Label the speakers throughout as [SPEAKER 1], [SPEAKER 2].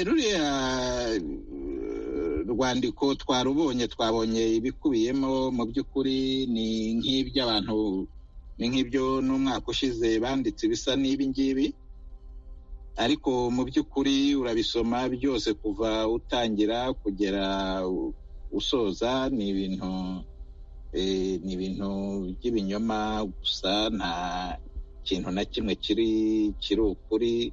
[SPEAKER 1] ruriya rwandiko twabonye ibikubiyemo mu by'ukuri ni nk'ibyo n'umwaka ushize banditse bisa n'ibi ngibi, ariko mu by'ukuri urabisoma byose kuva utangira kugera usoza ni ibintu by'ibinyoma gusa, nta kintu na kimwe kiri ukuri.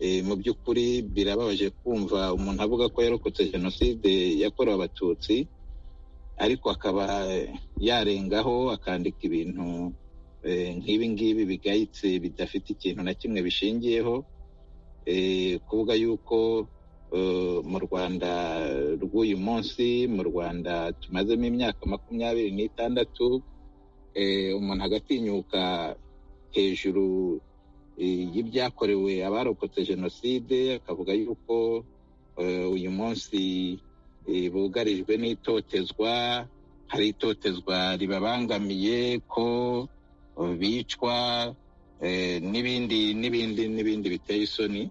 [SPEAKER 1] Mu by'ukuri birababaje kumva umuntu avuga ko yarokotse jenoside yakorewe abatutsi ariko akaba yarengaho akandika ibintu nk'ibi ngibi bigayitse bidafite ikintu na kimwe bishingiyeho, kuvuga yuko mu Rwanda rw'uyu munsi, mu Rwanda tumazemo imyaka 26, umuntu agatinyuka hejuru y'ibyakorewe abarokotse jenoside akavuga yuko uyu munsi bugarijwe n'itotezwa, hari itotezwa ribabangamiye, ko bicwa n'ibindi biteye isoni.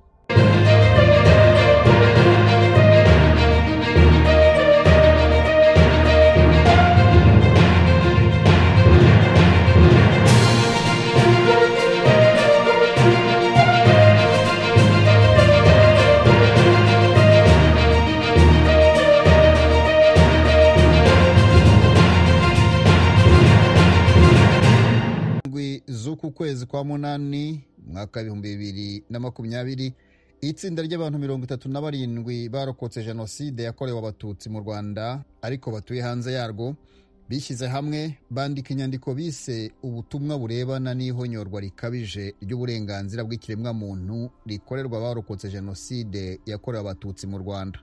[SPEAKER 2] z'uku kwezi kwa munani mwaka 2020 itsinda ry'abantu 37 barokotse jenoside yakorewe abatutsi mu Rwanda ariko batuye hanze yarwo bishyize hamwe bandika inyandiko bise ubutumwa burebana n'ihonyorwa rikabije ry'uburenganzira bw'ikiremwa muntu rikorerwa abarokotse jenoside yakorewe abatutsi mu Rwanda.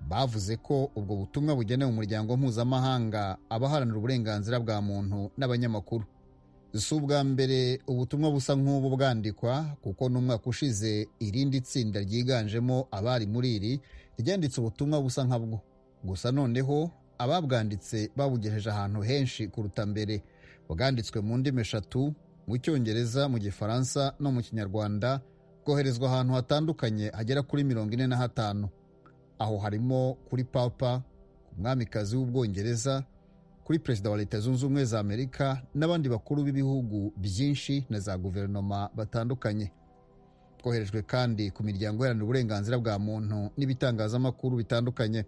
[SPEAKER 2] Bavuze ko ubwo butumwa bugenewe umuryango mpuzamahanga, abaharanira uburenganzira bwa muntu n'abanyamakuru. Si ubwa mbere ubutumwa busa nk'ubu bwandikwa, kuko n'umwaka ushize irindi tsinda ryiganjemo abari muri iri ryanditse ubutumwa busa nkabwo. Gusa noneho ababwanditse babugejeje ahantu henshi kuruta mbere. Bwanditswe mu ndimi 3, mu Cyongereza, mu Gifaransa no mu Kinyarwanda, bwoherezwa ahantu hatandukanye hagera kuri 45. Aho harimo kuri Papa, ku mwamikazi w'Ubwongereza, kuri Perezida wa Leta Zunze Ubumwe za Amerika n'abandi bakuru b'ibihugu byinshi na za guverinoma batandukanye. Bwoherejwe kandi ku miryango iharanira uburenganzira bwa muntu n'ibitangazamakuru bitandukanye.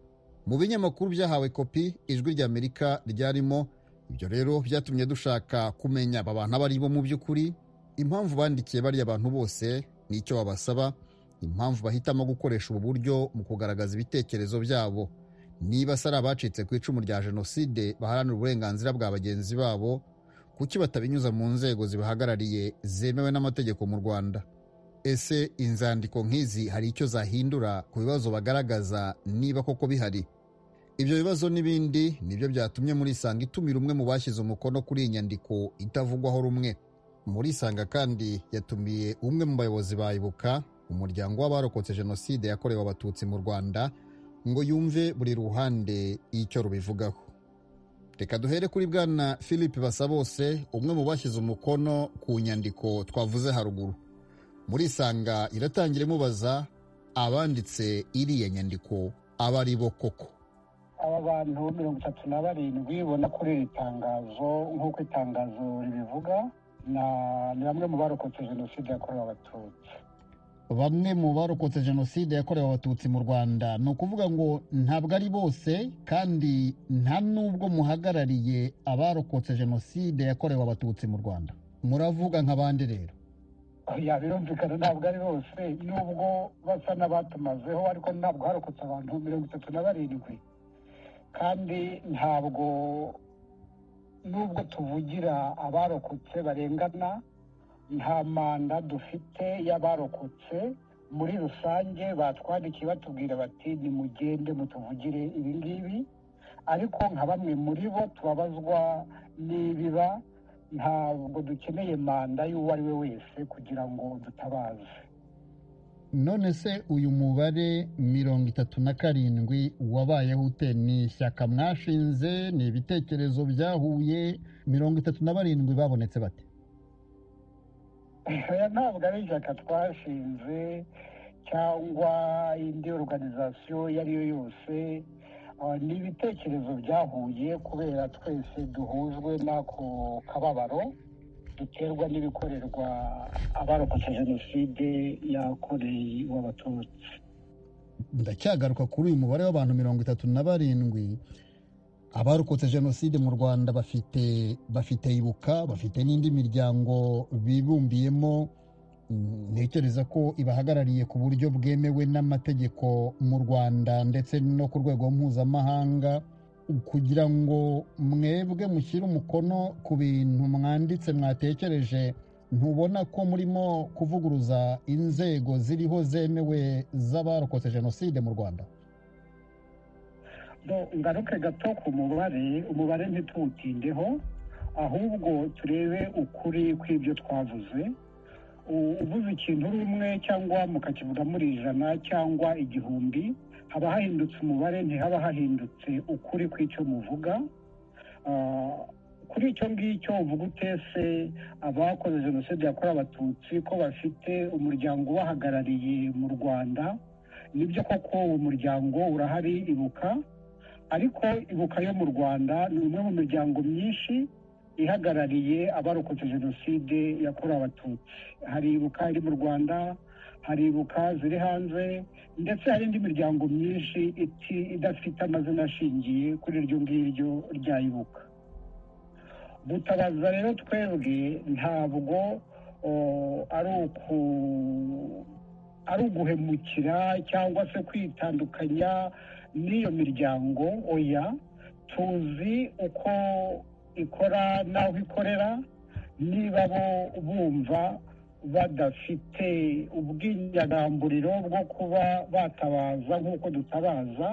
[SPEAKER 2] Mu binyamakuru byahawe kopi Ijwi ry'Amerika ryarimo. Ibyo rero byatumye dushaka kumenya aba bantu abari bo mu by'ukuri, impamvu bandikiye bari abantu bose, n'icyo babasaba, impamvu bahitamo gukoresha ubu buryo mu kugaragaza ibitekerezo byabo, niba sari abacitse ku icumu rya jenoside baharanira uburenganzira bwa bagenzi babo, kuki batabinyuza mu nzego zibahagarariye zemewe n'amategeko mu Rwanda. Ese inzandiko nk'izi hari icyo zahindura ku bibazo bagaragaza niba koko bihari? Ibyo bibazo n'ibindi nibyo byatumye muri Isanga itumira umwe mu bashyize umukono kuri iyi nyandiko itavugwaho rumwe. Muri Isanga kandi yatumiye umwe mu bayobozi ba Ibuka, umuryango w'abarokotse jenoside yakorewe abatutsi mu Rwanda, ngo yumve buri ruhande icyo rubivugaho. Reka duhere kuri Bwana Philippe Basabose, umwe mu bashyize umukono ku nyandiko twavuze haruguru. Muri Isanga iratangira imubaza abanditse iriya nyandiko aba ari bo koko.
[SPEAKER 3] Aba bantu 37 ubona kuri iri tangazo, nk'uko itangazo ribivuga, ni bamwe mu barokotse jenoside yakorewe abatutsi.
[SPEAKER 2] Bamwe mu barokotse jenoside yakorewe abatutsi mu Rwanda, ni ukuvuga ngo ntabwo ari bose, kandi nta nubwo muhagarariye abarokotse jenoside yakorewe abatutsi mu Rwanda. Muravuga nk'abandi rero?
[SPEAKER 3] Birumvikana ntabwo ari bose, nubwo basa n'abatumazeho, ariko ntabwo harokotse abantu 37. Kandi ntabwo nubwo tuvugira abarokotse barengana, nta manda dufite y'abarokotse muri rusange. Batwandikiye batubwira bati nimugende mutuvugire ibi ngibi, ariko nka bamwe muri bo tubabazwa n'ibiba, ntabwo dukeneye manda y'uwo ari we wese kugira ngo dutabaze.
[SPEAKER 2] None se uyu mubare 37 wabayeho ute? Ni ishyaka mwashinze? Ni ibitekerezo byahuye? 37 babonetse bate?
[SPEAKER 3] Ntabwo ari ishyaka twashinze cyangwa indi organizasiyo iyo ari yo yose, ni ibitekerezo byahuye kubera twese duhujwe n'ako kababaro duterwa n'ibikorerwa abarokotse jenoside yakorewe abatutsi.
[SPEAKER 2] ndacyagaruka kuri uyu mubare w'abantu 37 abarokotse jenoside mu Rwanda bafite ibuka, bafite n'indi miryango bibumbiyemo, ntekereza ko ibahagarariye ku buryo bwemewe n'amategeko mu Rwanda ndetse no ku rwego mpuzamahanga. Kugira ngo mwebwe mushyire umukono ku bintu mwanditse mwatekereje, ntubona ko murimo kuvuguruza inzego ziriho zemewe z'abarokotse jenoside mu Rwanda?
[SPEAKER 3] ngaruke gato ku umubare ntituwutindeho, ahubwo turebe ukuri kw'ibyo twavuze. Uvuze ikintu uri umwe cyangwa mukakivuga muri 100 cyangwa 1000, haba hahindutse umubare, ntihaba hahindutse ukuri kw'icyo muvuga. Kuri icyo ngicyo uvuga utese abakoze jenoside yakorewe abatutsi ko bafite umuryango ubahagarariye mu Rwanda, nibyo koko uwo muryango urahari, ibuka, ariko ibuka yo mu Rwanda ni umwe mu miryango myinshi ihagarariye abarokotse jenoside yakorewe abatutsi. Hari ibuka iri mu Rwanda, hari ibuka ziri hanze, ndetse hari indi miryango myinshi idafite amazina ashingiye kuri iryo ngiryo rya ibuka. Gutabaza rero twebwe ntabwo ari uguhemukira cyangwa se kwitandukanya n'iyo miryango, oya, tuzi uko ikora n'aho ikorera. Niba bo bumva badafite ubwinyagamburiro bwo kuba batabaza nk'uko dutabaza,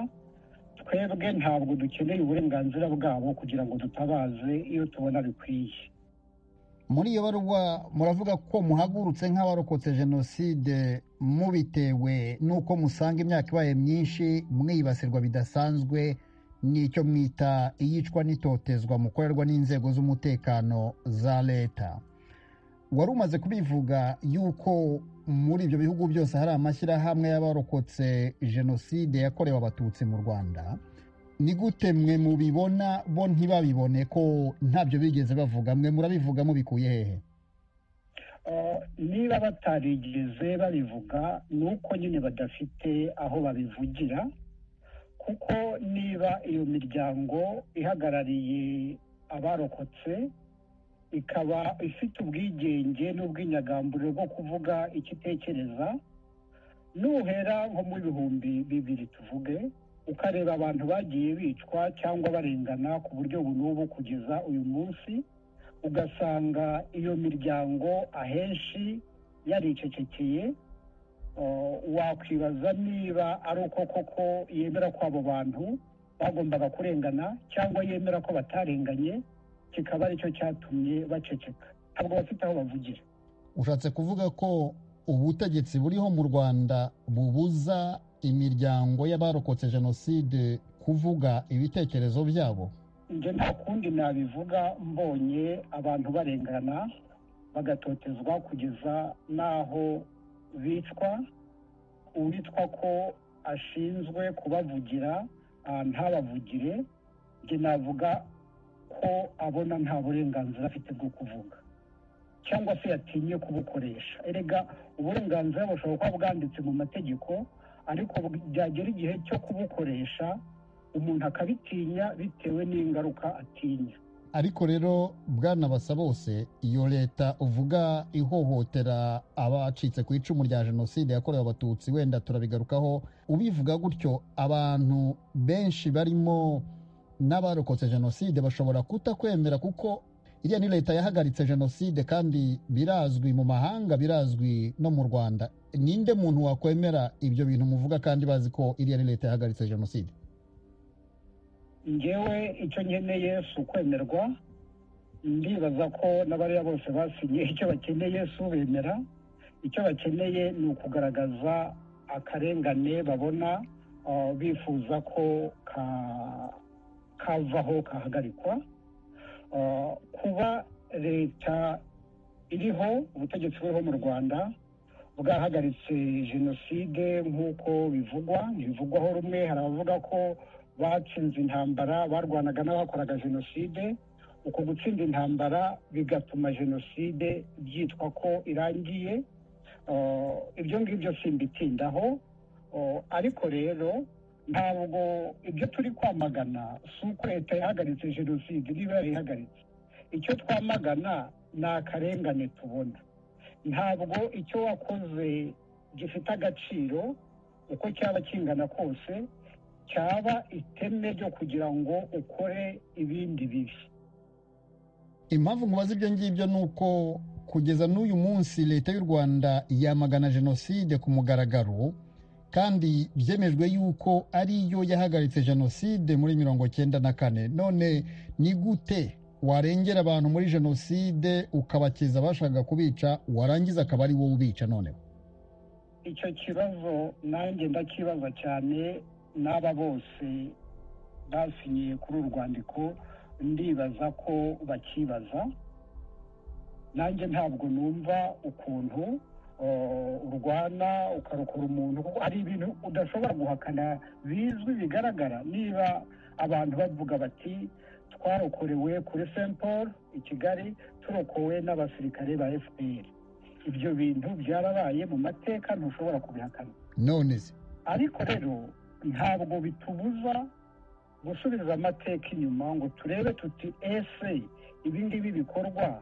[SPEAKER 3] twebwe ntabwo dukeneye uburenganzira bwabo kugira ngo dutabaze iyo tubona bikwiye.
[SPEAKER 2] Muri iyo baruwa muravuga ko muhagurutse nk'abarokotse jenoside mubitewe n'uko musanga imyaka ibaye myinshi mwibasirwa bidasanzwe n'icyo mwita iyicwa n'itotezwa mukorerwa n'inzego z'umutekano za leta. Wari umaze kubivuga yuko muri ibyo bihugu byose hari amashyirahamwe y'abarokotse jenoside yakorewe abatutsi mu Rwanda. Ni gute mwe mubibona bo ntibabibone ko ntabyo bigeze bavuga? Mwe murabivuga mubikuye hehe?
[SPEAKER 3] Niba batarigeze babivuga ni uko nyine badafite aho babivugira, kuko niba iyo miryango ihagarariye abarokotse ikaba ifite ubwigenge n'ubwinyagamburiro bwo kuvuga icyo itekereza, nuhera nko mu 2000 tuvuge, ukareba abantu bagiye bicwa cyangwa barengana ku buryo bunubu kugeza uyu munsi, ugasanga iyo miryango ahenshi yaricecekeye, wakwibaza niba ari uko koko yemera ko abo bantu bagombaga kurengana cyangwa yemera ko batarenganye, kikaba aricyo cyatumye baceceka. Ntabwo bafite aho bavugira.
[SPEAKER 2] Ushatse kuvuga ko ubutegetsi buriho mu Rwanda bubuza imiryango y'abarokotse jenoside kuvuga ibitekerezo byabo?
[SPEAKER 3] Nje nta kundi nabivuga, mbonye abantu barengana bagatotezwa kugeza n'aho bicwa, uwitwa ko ashinzwe kubavugira ntabavugire, nje navuga ko abona nta burenganzira afite bwo kuvuga, cyangwa se yatinye kubukoresha. Erega uburenganzira bushobora kuba bwanditse mu mategeko, ariko byagera igihe cyo kubukoresha umuntu akabitinya bitewe n'ingaruka atinya.
[SPEAKER 2] Ariko rero Bwana Basabose, iyo leta uvuga ihohotera abacitse ku icumu rya jenoside yakorewe abatutsi, wenda turabigarukaho, ubivuga gutyo abantu benshi barimo n'abarokotse jenoside bashobora kutakwemera, kuko iriya ni leta yahagaritse jenoside kandi birazwi mu mahanga, birazwi no mu Rwanda. Ninde muntu wakwemera ibyo bintu muvuga kandi bazi ko iriya ni leta yahagaritse jenoside?
[SPEAKER 3] Ngewe icyo nkeneye si ukwemerwa. Ndibaza ko n'abariya bose basinye icyo bakeneye si ubemera. Icyo bakeneye ni ukugaragaza akarengane babona, bifuza ko kavaho, kahagarikwa. Kuba leta iriho, ubutegetsi buriho mu Rwanda bwahagaritse jenoside nk'uko bivugwa. Ntibivugwaho rumwe. Hari abavuga ko batsinze intambara barwanaga n'abakoraga jenoside. Uko gutsinda intambara bigatuma jenoside byitwa ko irangiye. Ibyo ngibyo simbitindaho. Ariko rero ntabwo ibyo turi kwamagana si uko leta yahagaritse jenoside niba yarihagaritse. Icyo twamagana ni akarengane tubona. Ntabwo icyo wakoze gifite agaciro uko cyaba kingana kose, cyaba iteme ryo kugira ngo ukore ibindi bibi.
[SPEAKER 2] Impamvu mubaza ibyo ngibyo ni uko kugeza n'uyu munsi leta y'u Rwanda yamagana jenoside ku mugaragaro, kandi byemejwe yuko ariyo yahagaritse jenoside muri 1994. None ni gute warengera abantu muri jenoside ukabakiza bashaka kubica, warangiza akaba ari wowe ubica? Noneho
[SPEAKER 3] icyo kibazo nanjye ndakibaza cyane, n'aba bose basinyiye kuri uru rwandiko ndibaza ko bakibaza. Nanjye ntabwo numva ukuntu urwana ukarokora umuntu, kuko ari ibintu udashobora guhakana bizwi bigaragara. Niba abantu bavuga bati twarokorewe kuri St Paul i Kigali, turokowe n'abasirikare ba FPR, ibyo bintu byarabaye mu mateka, ntushobora kubihakana.
[SPEAKER 2] none se
[SPEAKER 3] ariko rero ntabwo bitubuza gusubiza amateka inyuma ngo turebe tuti ese ibi ngibi bikorwa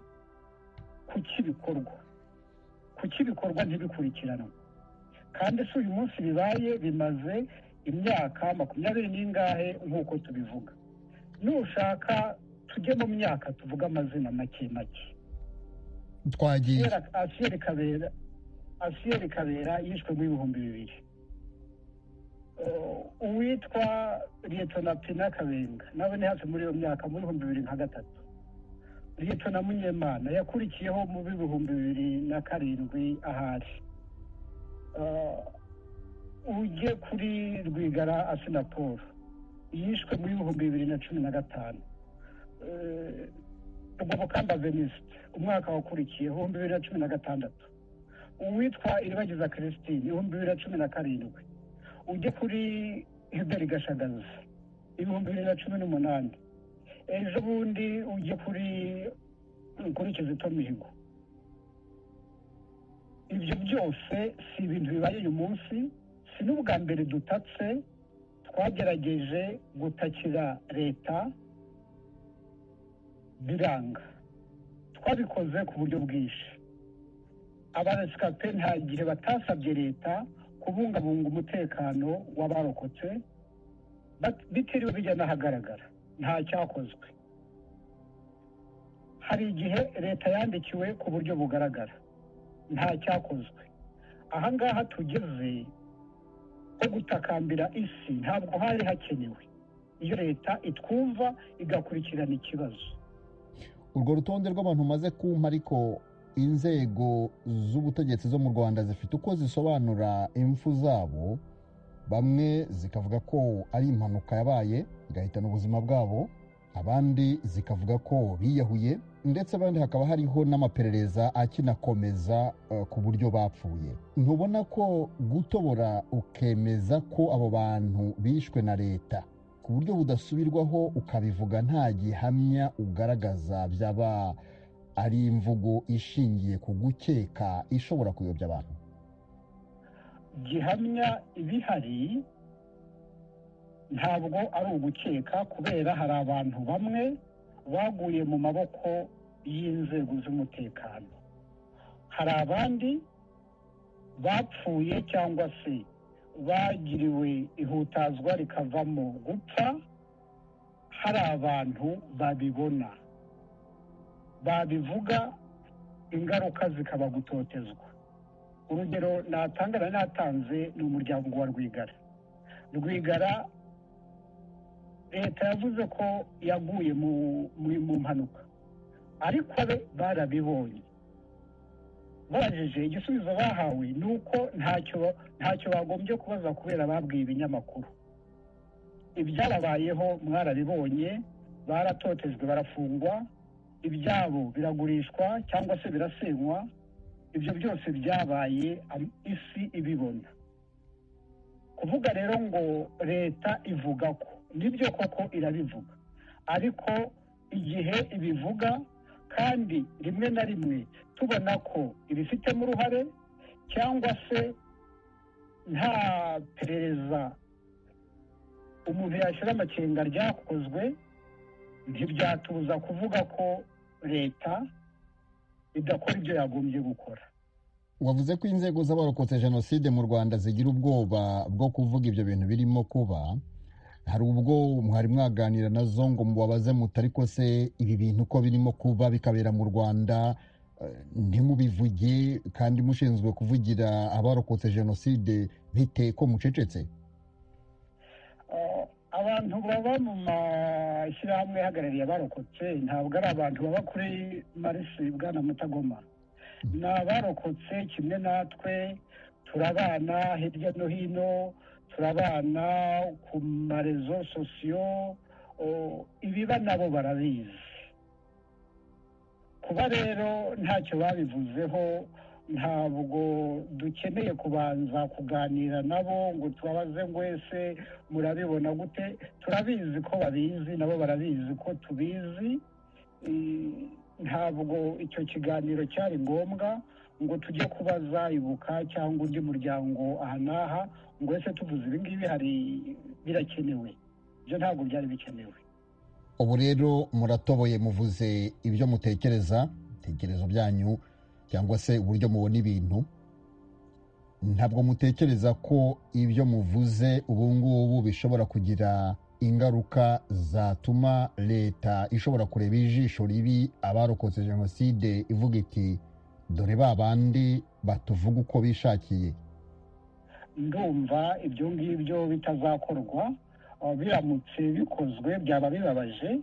[SPEAKER 3] kuki bikorwa ntibikurikiranwe. kandi si uyu munsi bibaye, bimaze imyaka 20 n'ingahe nk'uko tubivuga. Nushaka tujye mu myaka tuvuga amazina make
[SPEAKER 2] twagiye.
[SPEAKER 3] Asiyeri Kabera yishwe mu 2000. Uwitwa Liyetona Pina Kabenga nawe ni hafi muri iyo myaka, muri 2003. Liyetona Munyemana yakurikiyeho mu 2007 ahari. Ujye kuri Rwigara Asina Paul yishwe muri 2015. Rugobokamba Venuste umwaka wakurikiyeho 2016. Uwitwa Iribagiza Christine 2017. Ujye kuri Hubert Gashagaza 2018. Ejo bundi ujye kuri Kizito Mihigo. Ibyo byose si ibintu bibaye uyu munsi, si n'ubwa mbere dutatse. Twagerageje gutakira leta biranga, twabikoze ku buryo bwinshi. Abaresikape nta gihe batasabye leta kubungabunga umutekano w'abarokotse, bitiriwe bijya n'ahagaragara, nta cyakozwe. Hari igihe leta yandikiwe ku buryo bugaragara, nta cyakozwe. Ahangaha tugeze ko gutakambira isi ntabwo hari hakenewe. Iyo leta itwumva igakurikirana ikibazo.
[SPEAKER 2] Urwo rutonde rw'abantu umaze kumpa, ariko inzego z'ubutegetsi zo mu Rwanda zifite uko zisobanura impfu zabo. Bamwe zikavuga ko ari impanuka yabaye igahitana ubuzima bwabo, abandi zikavuga ko biyahuye, ndetse abandi hakaba hariho n'amaperereza akinakomeza ku buryo bapfuye. Ntubona ko gutobora ukemeza ko abo bantu bishwe na leta ku buryo budasubirwaho ukabivuga nta gihamya ugaragaza, byaba ari imvugo ishingiye ku gukeka ishobora kuyobya abantu?
[SPEAKER 3] Gihamya ibihari ntabwo ari ugukeka, kubera hari abantu bamwe baguye mu maboko y'inzego z'umutekano. Hari abandi bapfuye cyangwa se bagiriwe ihutazwa rikavamo gupfa. Hari abantu babibona, babivuga, ingaruka zikaba gutotezwa. Urugero natanze ni umuryango wa Rwigara. Leta yavuze ko yaguye mu mpanuka, ariko be barabibonye. Babajije, igisubizo bahawe ni uko ntacyo bagombye kubaza kubera babwiye ibinyamakuru. Ibyababayeho mwarabibonye, baratotejwe, barafungwa, ibyabo biragurishwa cyangwa se birasenywa. ibyo byose byabaye isi ibibona. Kuvuga rero ngo leta ivuga ko nibyo koko irabivuga, ariko igihe ibivuga kandi rimwe na rimwe tubona ko ibifitemo uruhare cyangwa se nta perereza umuntu yashyira amakenga ryakozwe, ntibyatuza kuvuga ko leta idakora ibyo yagombye gukora.
[SPEAKER 2] wavuze ko inzego z'abarokotse jenoside mu Rwanda zigira ubwoba bwo kuvuga ibyo bintu birimo kuba. Hari ubwo mwari mwaganira nazo ngo mubabaze muti ariko se ibi bintu ko birimo kuba bikabera mu Rwanda ntimubivuge kandi mushinzwe kuvugira abarokotse jenoside bite ko mucecetse?
[SPEAKER 3] Abantu baba mu mashyirahamwe ahagarariye abarokotse ntabwo ari abantu baba kuri marisi bwana Mutagoma. Ni abarokotse kimwe natwe, turabana hirya no hino, turabana ku marezo sosiyo, ibiba nabo barabizi. Kuba rero ntacyo babivuzeho, ntabwo dukeneye kubanza kuganira nabo ngo tubabaze ngo ese murabibona gute. Turabizi ko babizi, nabo barabizi ko tubizi. Ntabwo icyo kiganiro cyari ngombwa ngo tujye kubaza Ibuka cyangwa undi muryango aha n'aha ngo ese tuvuze ibi ngibi birakenewe. Ibyo ntabwo byari bikenewe.
[SPEAKER 2] Ubu rero muratoboye, muvuze ibyo mutekereza, ibitekerezo byanyu cyangwa se uburyo mubona ibintu. Ntabwo mutekereza ko ibyo muvuze ubu ngubu bishobora kugira ingaruka zatuma leta ishobora kureba ijisho ribi abarokotse jenoside ivuga iti dore ba bandi batuvuga uko bishakiye?
[SPEAKER 3] Ndumva ibyo ngibyo bitazakorwa. Biramutse bikozwe byaba bibabaje,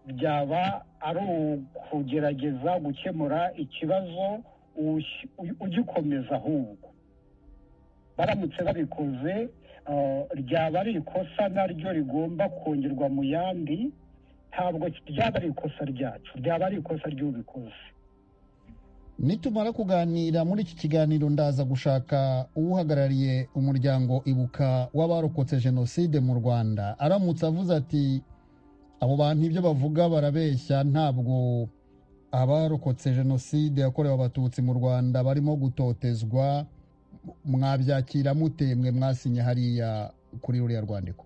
[SPEAKER 3] byaba ari ukugerageza gukemura ikibazo ugikomeza ahubwo. Baramutse babikoze ryaba ari ikosa naryo rigomba kongerwa mu yandi. Ntabwo ryaba ari ikosa ryacu, ryaba ari ikosa ry'ubikoze.
[SPEAKER 2] Nitumara kuganira muri iki kiganiro ndaza gushaka uhagarariye umuryango Ibuka w'abarokotse jenoside mu Rwanda. Aramutse avuze ati abo bantu ibyo bavuga barabeshya, ntabwo abarokotse jenoside yakorewe abatutsi mu Rwanda barimo gutotezwa, mwabyakira mute mwe mwasinye hariya kuri ruriya rwandiko?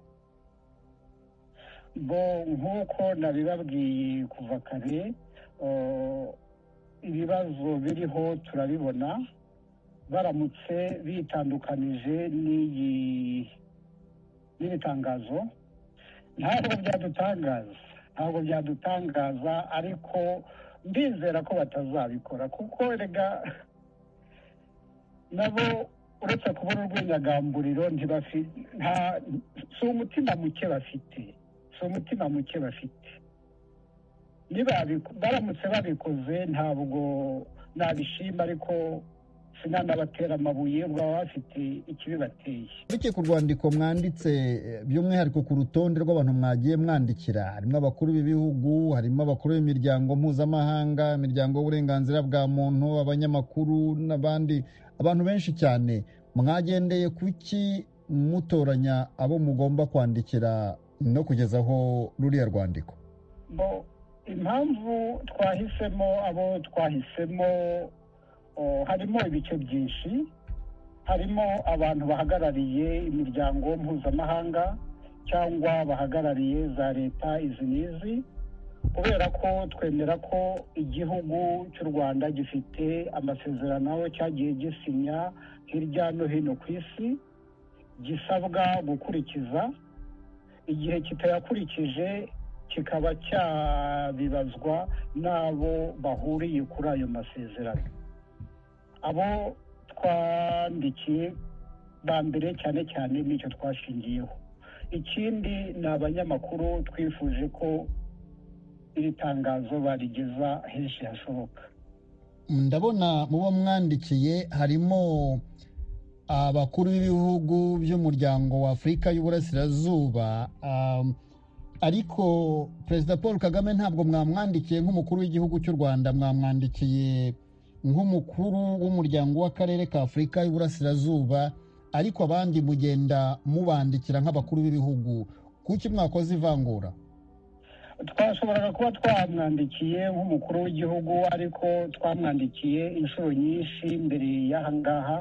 [SPEAKER 3] Nk'uko nabibabwiye kuva kare, ibibazo biriho turabibona. Baramutse bitandukanije n'iri tangazo ntabwo byadutangaza, ariko ndizera ko batazabikora, kuko rega nabo uretse kubona urw'inyagamburiro si umutima muke bafite. Baramutse babikoze ntabwo nabishima, ariko sinanabatera amabuye, baba bafite ikibibateye.
[SPEAKER 2] Urukiko rwandiko mwanditse by'umwihariko ku rutonde rw'abantu mwagiye mwandikira harimo abakuru b'ibihugu, harimo abakuru b'imiryango mpuzamahanga, imiryango y'uburenganzira bwa muntu, abanyamakuru n'abandi, abantu benshi cyane. Mwagendeye kuki mutoranya abo mugomba kwandikira no kugezaho ruriya rwandiko?
[SPEAKER 3] Impamvu twahisemo abo twahisemo harimo ibice byinshi. Harimo abantu bahagarariye imiryango mpuzamahanga cyangwa bahagarariye za leta izi n'izi, kubera ko twemera ko igihugu cy'u Rwanda gifite amasezerano cyagiye gisinya hirya no hino ku isi, gisabwa gukurikiza. Igihe kitayakurikije kikaba cyabibazwa n'abo bahuriye kuri ayo masezerano. Abo twandikiye ba mbere cyane cyane nicyo twashingiyeho. Ikindi ni abanyamakuru twifuje ko iri tangazo barigeza henshi hashoboka.
[SPEAKER 2] Ndabona mu bo mwandikiye harimo abakuru b'ibihugu by'umuryango wa Afurika y'Uburasirazuba, ariko Perezida Paul Kagame ntabwo mwamwandikiye nk'umukuru w'igihugu cy'u Rwanda, mwamwandikiye nk'umukuru w'umuryango w'akarere ka Afurika y'Uburasirazuba, ariko abandi mugenda mubandikira nk'abakuru b'ibihugu. Kuki mwakoze ivangura?
[SPEAKER 3] twashoboraga kuba twamwandikiye nk'umukuru w'igihugu, ariko twamwandikiye inshuro nyinshi mbere y'aha ngaha,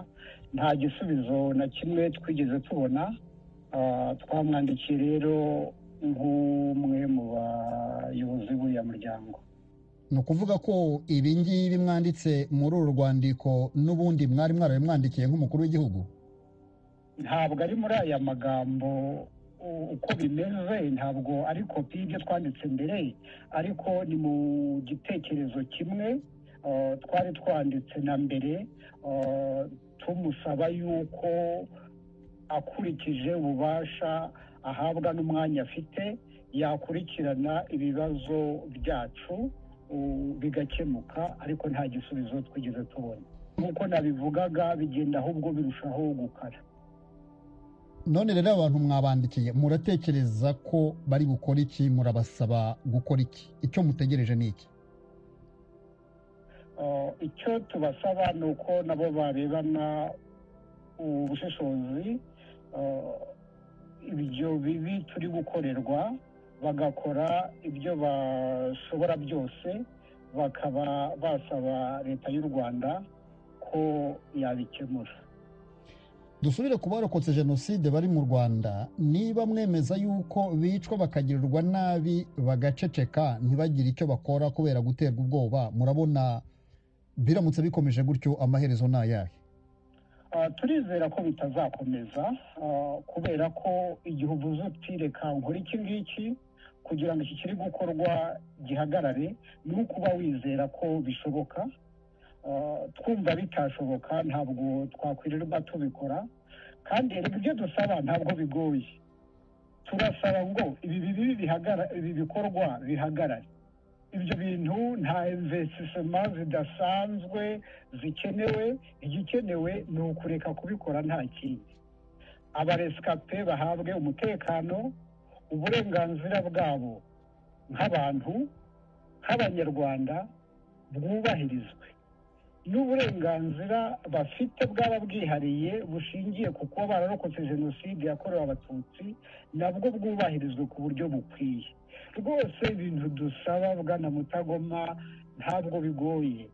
[SPEAKER 3] nta gisubizo na kimwe twigeze tubona. Twamwandikiye rero nk'umwe mu bayobozi b'uriya muryango.
[SPEAKER 2] Ni ukuvuga ko ibi ngibi mwanditse muri uru rwandiko n'ubundi mwari mwarabimwandikiye nk'umukuru w'igihugu?
[SPEAKER 3] Ntabwo ari muri aya magambo uko bimeze, ntabwo ari kopi y'ibyo twanditse mbere, ariko ni mu gitekerezo kimwe twari twanditse na mbere, tumusaba yuko akurikije ububasha ahabwa n'umwanya afite yakurikirana ibibazo byacu bigakemuka, ariko nta gisubizo twigeze tubona. nk'uko nabivugaga, bigenda ahubwo birushaho gukara.
[SPEAKER 2] None rero abantu mwabandikiye, muratekereza ko bari gukora iki? Murabasaba gukora iki? Icyo mutegereje ni iki?
[SPEAKER 3] Icyo tubasaba ni uko nabo barebana ubushishozi ibyo bibi turi gukorerwa, bagakora ibyo bashobora byose, bakaba basaba leta y'u Rwanda ko yabikemura.
[SPEAKER 2] Dusubire ku barokotse jenoside bari mu Rwanda, niba mwemeza yuko bicwa bakagirirwa nabi bagaceceka ntibagire icyo bakora kubera guterwa ubwoba, murabona biramutse bikomeje gutyo amaherezo ni ayahe?
[SPEAKER 3] Turizera ko bitazakomeza, kubera ko igihe uvuze uti reka nkora iki ngiki kugira ngo iki kiri gukorwa gihagarare, ni ukuba wizera ko bishoboka. Twumva bitashoboka ntabwo twakwirirwa tubikora, kandi ibyo dusaba ntabwo bigoye. Turasaba ngo ibi bikorwa bihagarare. Ibyo bintu nta investissement zidasanzwe zikenewe, igikenewe ni ukureka kubikora nta kindi. Abarescape bahabwe umutekano, uburenganzira bwabo nk'abantu, nk'abanyarwanda bwubahirizwe, n'uburenganzira bafite bwaba bwihariye bushingiye ku kuba bararokotse jenoside yakorewe abatutsi nabwo bwubahirizwe ku buryo bukwiye. Rwose ibintu dusaba Bwana Mutagoma ntabwo bigoye.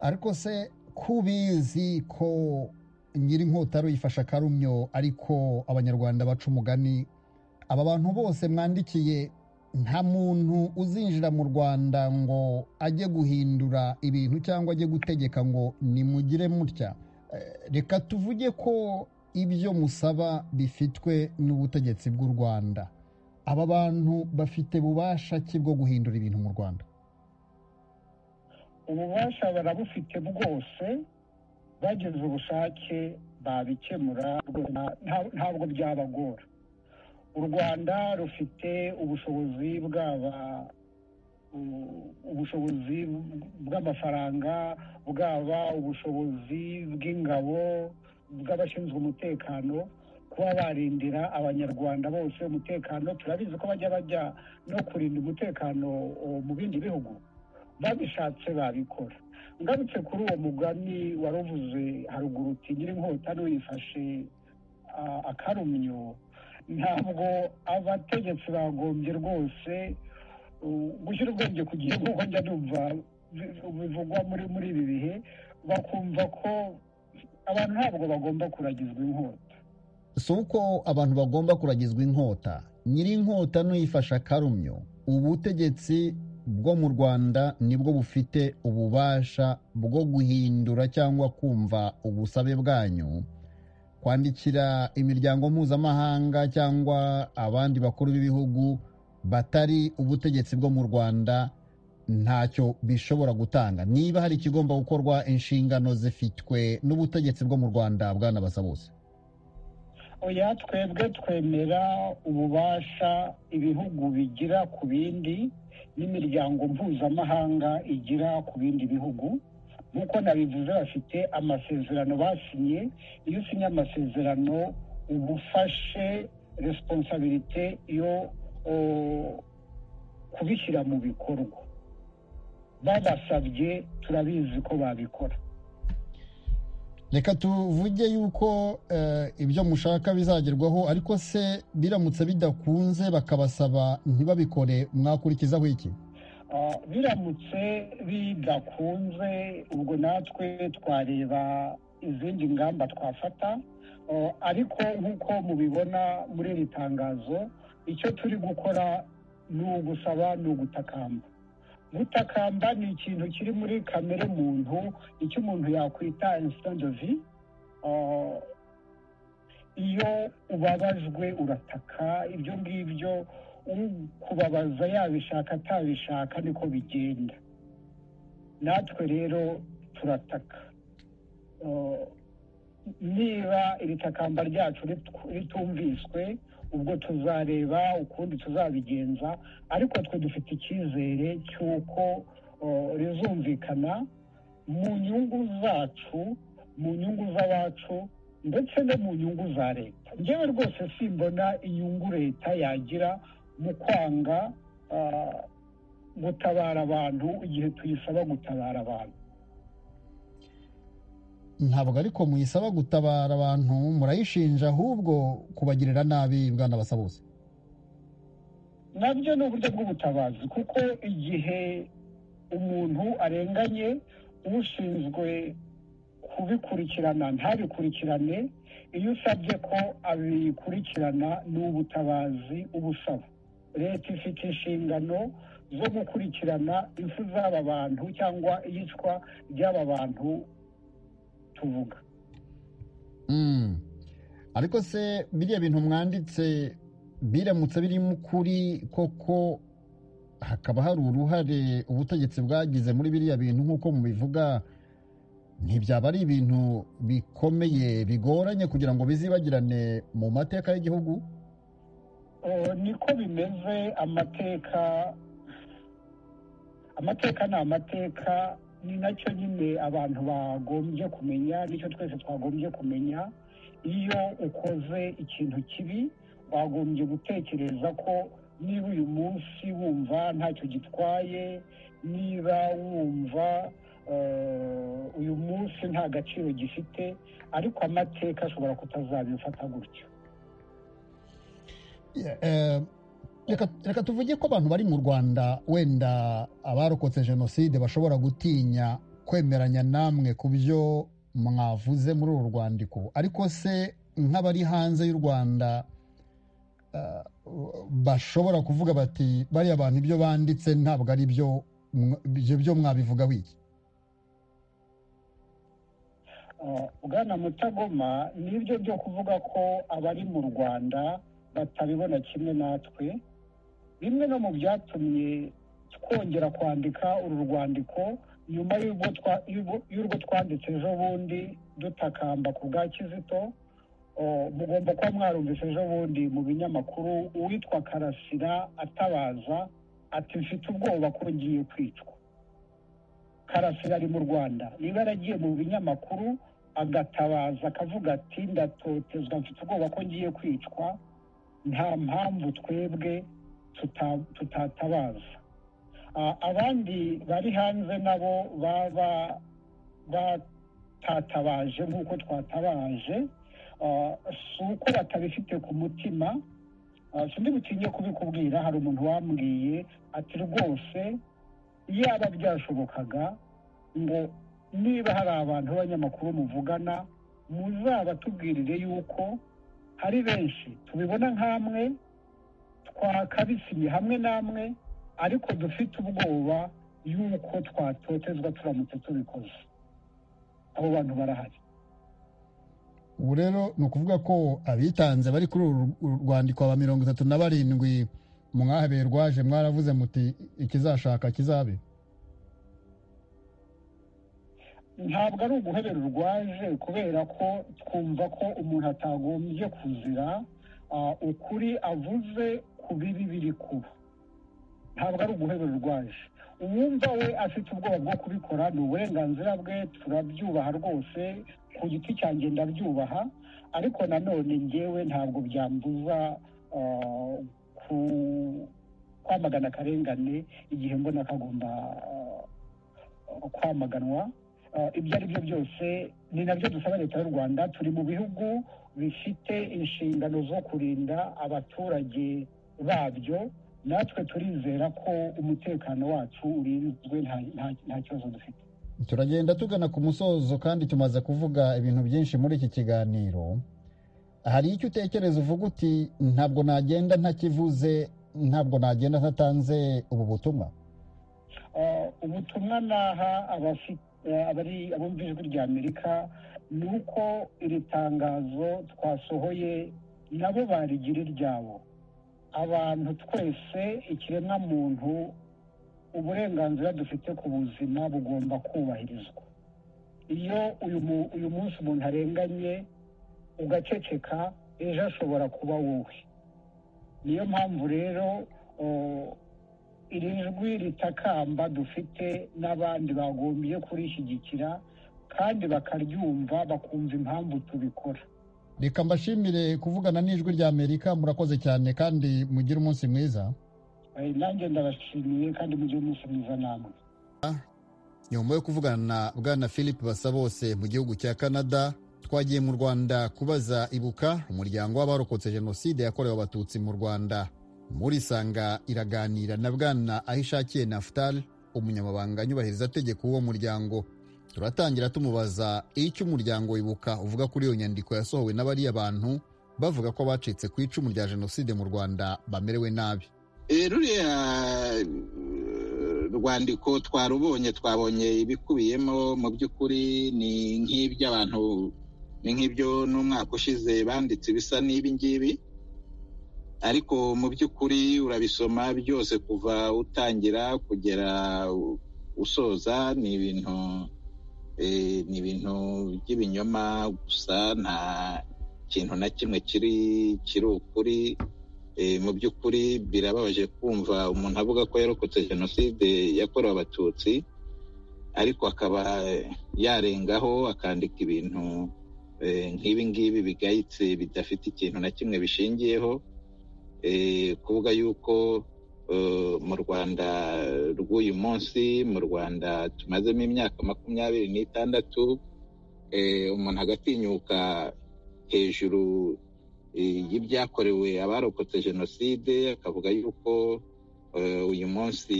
[SPEAKER 2] Ariko se kubizi ko Nyirinkota yifasha Karumyo, ariko abanyarwanda baca umugani, aba bantu bose mwandikiye nta muntu uzinjira mu Rwanda ngo ajye guhindura ibintu cyangwa ajye gutegeka ngo nimugire mutya. Reka tuvuge ko ibyo musaba bifitwe n'ubutegetsi bw'u Rwanda. Aba bantu bafite bubasha ki bwo guhindura ibintu mu Rwanda?
[SPEAKER 3] Ububasha barabufite bwose, bagize ubushake babikemura, ntabwo byabagora. U Rwanda rufite ubushobozi ubushobozi bw'amafaranga, bwaba ubushobozi bw'ingabo, bw'abashinzwe umutekano, kuba barindira abanyarwanda bose umutekano. Turabizi ko bajya no kurinda umutekano mu bindi bihugu, babishatse babikora. Ngarutse kuri uwo mugani waruvuze haruguru uti Nyirinkota yifashe Akarumyo, ntabwo abategetsi bagombye rwose gushyira ubwenge ku gihe, nk'uko njya numva bivugwa muri ibi bihe, bakumva ko abantu ntabwo bagomba kuragizwa inkota.
[SPEAKER 2] Si uko abantu bagomba kuragizwa inkota. Nyirinkota yifasha Akarumyo, ubutegetsi bwo mu Rwanda nibwo bufite ububasha bwo guhindura cyangwa kumva ubusabe bwanyu, kwandikira imiryango mpuzamahanga cyangwa abandi bakuru b'ibihugu batari ubutegetsi bwo mu Rwanda ntacyo bishobora gutanga. Niba hari ikigomba gukorwa, inshingano zifitwe n'ubutegetsi bwo mu Rwanda. Bwana Basabose,
[SPEAKER 3] oya, twebwe twemera ububasha ibihugu bigira ku bindi n'imiryango mpuzamahanga igira ku bindi bihugu. Nk'uko nabivuze, bafite amasezerano basinye. Iyo usinye amasezerano uba ufashe responsabilite yo kubishyira mu bikorwa. babasabye turabizi ko babikora.
[SPEAKER 2] reka tuvuge yuko ibyo mushaka bizagerwaho, ariko se biramutse bidakunze bakabasaba ntibabikore, mwakurikizaho iki?
[SPEAKER 3] Biramutse bidakunze ubwo natwe twareba izindi ngamba twafata, ariko nk'uko mubibona muri iri tangazo, icyo turi gukora ni ugusaba, ni ugutakamba. Gutakamba ni ikintu kiri muri kamere muntu, icyo umuntu yakwita instant de vie. Iyo ubabajwe urataka, ibyo ngibyo kubabaza yabishaka atabishaka niko bigenda. Natwe rero turataka. Niba iri takamba ryacu ritumviswe, ubwo tuzareba ukundi tuzabigenza, ariko twe dufite icyizere cy'uko rizumvikana mu nyungu zacu, mu nyungu z'abacu, ndetse no mu nyungu za leta. Njyewe rwose simbona inyungu leta yagira mu kwanga gutabara abantu igihe tuyisaba gutabara abantu.
[SPEAKER 2] Ntabwo ariko muyisaba gutabara abantu, murayishinja ahubwo kubagirira nabi. Bwana Basabose,
[SPEAKER 3] nabyo ni uburyo bw'ubutabazi, kuko igihe umuntu arenganye, ushinzwe kubikurikirana ntabikurikirane, iyo usabye ko abikurikirana ni ubutabazi uba usaba. Leta ifite inshingano zo gukurikirana impfu z'aba bantu cyangwa iyicwa ry'aba bantu tuvuga.
[SPEAKER 2] ariko se biriya bintu mwanditse biramutse birimo ukuri koko, hakaba hari uruhare ubutegetsi bwagize muri biriya bintu nk'uko mubivuga, ntibyaba ari ibintu bikomeye bigoranye kugira ngo bizibagirane mu mateka y'igihugu?
[SPEAKER 3] Niko bimeze. Amateka ni amateka, ni nacyo nyine abantu bagombye kumenya, nicyo twese twagombye kumenya. Iyo ukoze ikintu kibi wagombye gutekereza ko niba uyu munsi wumva ntacyo gitwaye, niba wumva uyu munsi nta gaciro gifite, ariko amateka ashobora kutazabifata gutyo.
[SPEAKER 2] reka tuvuge ko abantu bari mu Rwanda, wenda abarokotse jenoside bashobora gutinya kwemeranya namwe ku byo mwavuze muri uru rwandiko, ariko se nk'abari hanze y'u Rwanda bashobora kuvuga bati bariya bantu ibyo banditse ntabwo ari byo, ibyo mwabivuga wiki?
[SPEAKER 3] Bwana Mutagoma, nibyo byo kuvuga ko abari mu Rwanda batabibona kimwe natwe. Bimwe no mu byatumye twongera kwandika uru rwandiko nyuma y'urwo twanditse ejo bundi dutakamba ku bwa Kizito. Mugomba kuba mwarumvise ejo bundi mu binyamakuru uwitwa Karasira atabaza ati mfite ubwoba ko ngiye kwicwa. Karasira ari mu Rwanda, niba yaragiye mu binyamakuru agatabaza akavuga ati ndatotezwa, mfite ubwoba ko ngiye kwicwa, nta mpamvu twebwe tutatabaza. Abandi bari hanze nabo baba batatabaje nk'uko twatabaje, si uko batabifite ku mutima. Sindi butinye kubikubwira, hari umuntu wambwiye ati rwose yaba byashobokaga ngo niba hari abantu b'abanyamakuru muvugana muzabatubwirire yuko hari benshi tubibona nk'amwe, twakabisinye hamwe namwe, ariko dufite ubwoba yuko twatotezwa turamutse tubikoze. Abo bantu barahari.
[SPEAKER 2] Ubu rero ni ukuvuga ko abitanze bari kuri uru rwandiko aba 37 mwahabeye rwaje, mwaravuze muti ikizashaka kizabe?
[SPEAKER 3] Ntabwo ari uguhebera urwaje, kubera ko twumva ko umuntu atagombye kuzira ukuri avuze ku bibi biri kuba. Ntabwo ari uguhebera urwaje. Uwumva we afite ubwoba bwo kubikora ni uburenganzira bwe, turabyubaha rwose, ku giti cyanjye ndabyubaha, ariko nanone njyewe ntabwo byambuza kwamagana akarengane igihe mbona kagomba kwamaganwa. Ibyo ari byo byose ni nabyo dusaba leta y'u Rwanda. Turi mu bihugu bifite inshingano zo kurinda abaturage babyo, natwe turizera ko umutekano wacu urinzwe, nta kibazo dufite.
[SPEAKER 2] Turagenda tugana ku musozo kandi tumaze kuvuga ibintu byinshi muri iki kiganiro. Hari icyo utekereza uvuga uti ntabwo nagenda ntakivuze, ntabwo nagenda ntatanze ubu butumwa?
[SPEAKER 3] Ubutumwa naha abumva ijwi rya Amerika ni uko iri tangazo twasohoye nabo barigira iryabo. Abantu twese, ikiremwa muntu, uburenganzira dufite ku buzima bugomba kubahirizwa. Iyo uyu munsi umuntu arenganye ugaceceka, ejo ashobora kuba wowe. Niyo mpamvu rero iri jwi ritakamba dufite n'abandi bagombye kurishyigikira kandi bakaryumva, bakumva impamvu tubikora.
[SPEAKER 2] Reka mbashimire kuvugana n'ijwi rya Amerika. Murakoze cyane kandi mugire umunsi mwiza.
[SPEAKER 3] Nanjye ndabashimiye kandi mugire umunsi mwiza namwe.
[SPEAKER 2] Nyuma yo kuvugana na Bwana Philip Basabose mu gihugu cya Canada, twagiye mu Rwanda kubaza Ibuka, umuryango w'abarokotse Jenoside yakorewe Abatutsi mu Rwanda. Muri Sanga iraganira na Bwana Ahishakiye Naphtal, umunyamabanga nyubahirizategeko w'uwo muryango. Turatangira tumubaza icyo umuryango Ibuka uvuga kuri iyo nyandiko yasohowe n'abariya bantu bavuga ko bacitse ku icumu rya Jenoside mu Rwanda bamerewe nabi.
[SPEAKER 1] Ruriya rwandiko twarubonye, twabonye ibikubiyemo mu by'ukuri ni nk'ibyo n'umwaka ushize banditse bisa n'ibi ngibi, ariko mu by'ukuri urabisoma byose kuva utangira kugera usoza ni ibintu by'ibinyoma gusa, nta kintu na kimwe kiri ukuri. Mu by'ukuri birababaje kumva umuntu avuga ko yarokotse Jenoside yakorewe Abatutsi, ariko akaba yarengaho akandika ibintu nk'ibi ngibi bigayitse bidafite ikintu na kimwe bishingiyeho. Kuvuga yuko mu Rwanda rw'uyu munsi, mu Rwanda tumazemo imyaka 26, umuntu agatinyuka hejuru y'ibyakorewe abarokotse Jenoside akavuga yuko uyu munsi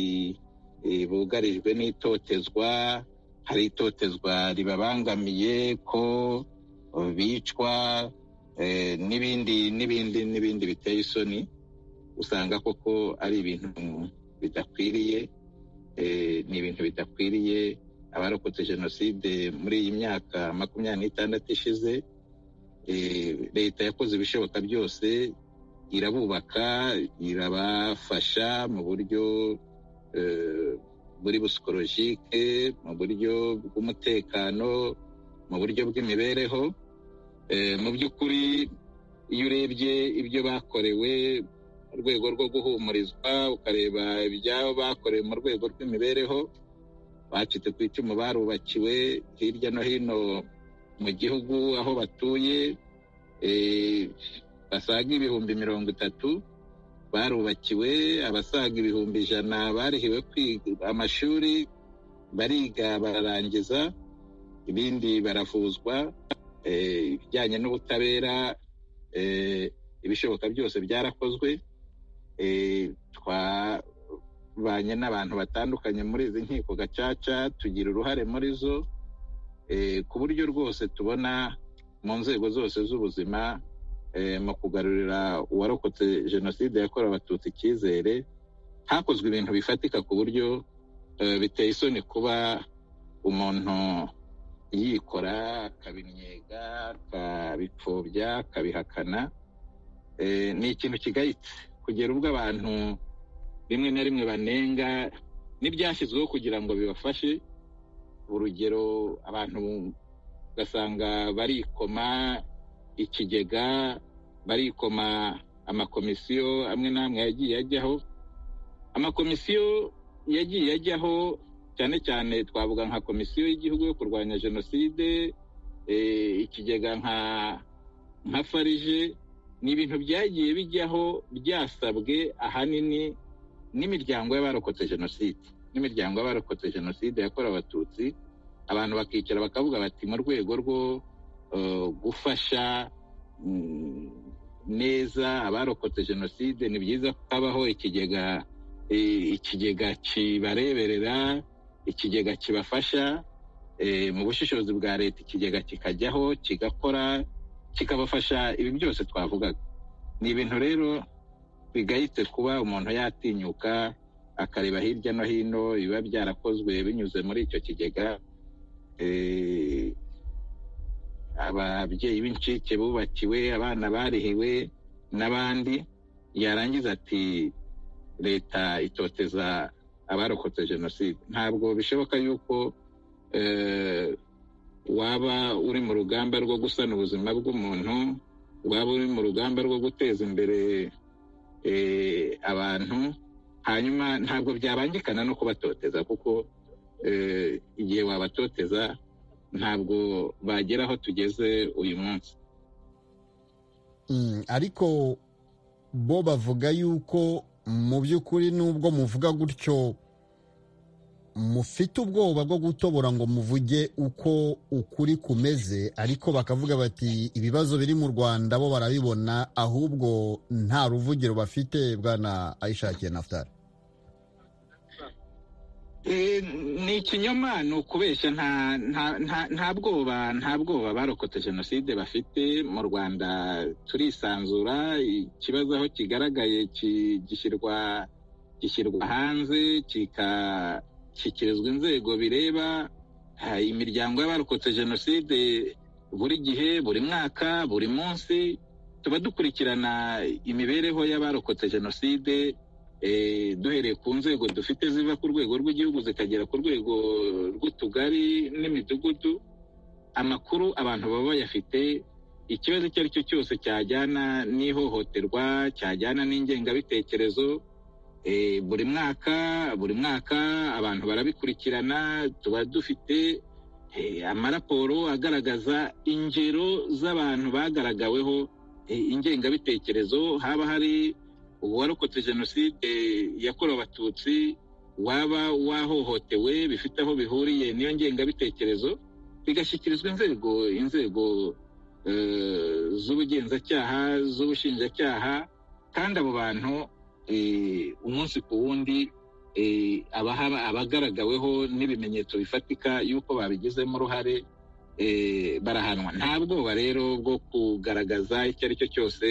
[SPEAKER 1] bugarijwe n'itotezwa, hari itotezwa ribabangamiye, ko bicwa n'ibindi biteye isoni. Usanga koko ari ibintu bidakwiriye, ni ibintu bidakwiriye. Abarokotse Jenoside muri iyi myaka 26 ishize, leta yakoze ibishoboka byose, irabubaka, irabafasha mu buryo buri busikolojike, mu buryo bw'umutekano, mu buryo bw'imibereho. Mu by'ukuri iyo urebye ibyo bakorewe mu rwego rwo guhumurizwa, ukareba ibyabo bakorewe mu rwego rw'imibereho, bacitse ku icumu barubakiwe hirya no hino mu gihugu aho batuye, basaga 30,000 barubakiwe, abasaga 100,000 barihiwe kwiga amashuri, bariga bararangiza, ibindi baravuzwa. Ibijyanye n'ubutabera, ibishoboka byose byarakozwe. Twabanye n'abantu batandukanye muri izi nkiko gacaca, tugira uruhare muri zo, ku buryo rwose tubona mu nzego zose z'ubuzima mu kugarurira uwarokotse Jenoside yakorewe Abatutsi icyizere, hakozwe ibintu bifatika ku buryo biteye isoni kuba umuntu yikora akabinnyega, akabipfobya, akabihakana. Ni ikintu kigayitse kugera ubwo abantu rimwe na rimwe banenga n'ibyashyizweho kugira ngo bibafashe. Urugero, abantu ugasanga barikoma ikigega, barikoma amakomisiyo amwe n'amwe yagiye ajyaho. Amakomisiyo yagiye ajyaho cyane cyane twavuga nka Komisiyo y'Igihugu yo kurwanya Jenoside, ikigega nka Farije, ni ibintu byagiye bijyaho byasabwe ahanini n'imiryango y'abarokotse Jenoside. n'imiryango y'abarokotse jenoside yakorewe abatutsi, abantu bakicara bakavuga bati mu rwego rwo gufasha neza abarokotse jenoside ni byiza ko habaho ikigega kibareberera, ikigega kibafasha mu bushishozi bwa leta, ikigega kikajyaho kigakora kikabafasha ibi byose twavugaga. Ni ibintu rero bigayitse kuba umuntu yatinyuka akareba hirya no hino biba byarakozwe binyuze muri icyo kigega. Ababyeyi b'incike bubakiwe, abana barihiwe n'abandi, yarangiza ati leta itoteza abarokotse jenoside. Ntabwo bishoboka yuko waba uri mu rugamba rwo gusana ubuzima bw'umuntu, waba uri mu rugamba rwo guteza imbere abantu, hanyuma ntabwo byabangikana no kubatoteza, kuko igihe wabatoteza ntabwo bagera aho tugeze uyu munsi.
[SPEAKER 2] Ariko bo bavuga yuko mu by'ukuri nubwo muvuga gutyo mufite ubwoba bwo gutobora ngo muvuge uko ukuri kumeze, ariko bakavuga bati ibibazo biri mu Rwanda bo barabibona, ahubwo nta ruvugiro bafite. Bwana Ayishakiye Naftali,
[SPEAKER 1] ni ikinyoma, ni ukubeshya. nta bwoba barokotse jenoside bafite. mu Rwanda turisanzura, ikibazo aho kigaragaye gishyirwa hanze, kikashyikirizwa inzego bireba. Imiryango y'abarokotse jenoside buri gihe, buri mwaka, buri munsi tuba dukurikirana imibereho y'abarokotse jenoside, duhereye ku nzego dufite ziva ku rwego rw'igihugu zikagera ku rwego rw'utugari n'imidugudu. Amakuru abantu baba bayafite. Ikibazo icyo ari cyo cyose cyajyana n'ihohoterwa, cyajyana n'ingengabitekerezo, buri mwaka abantu barabikurikirana. Tuba dufite amaraporo agaragaza ingero z'abantu bagaragaweho ingengabitekerezo, haba hari uwarokotse jenoside yakorewe abatutsi, waba wahohotewe, bifite aho bihuriye n'iyo ngengabitekerezo, bigashyikirizwa inzego z'ubugenzacyaha, z'ubushinjacyaha. Kandi abo bantu umunsi ku wundi abagaragaweho n'ibimenyetso bifatika y'uko babigizemo uruhare barahanwa. Nta bwoba rero bwo kugaragaza icyo ari cyo cyose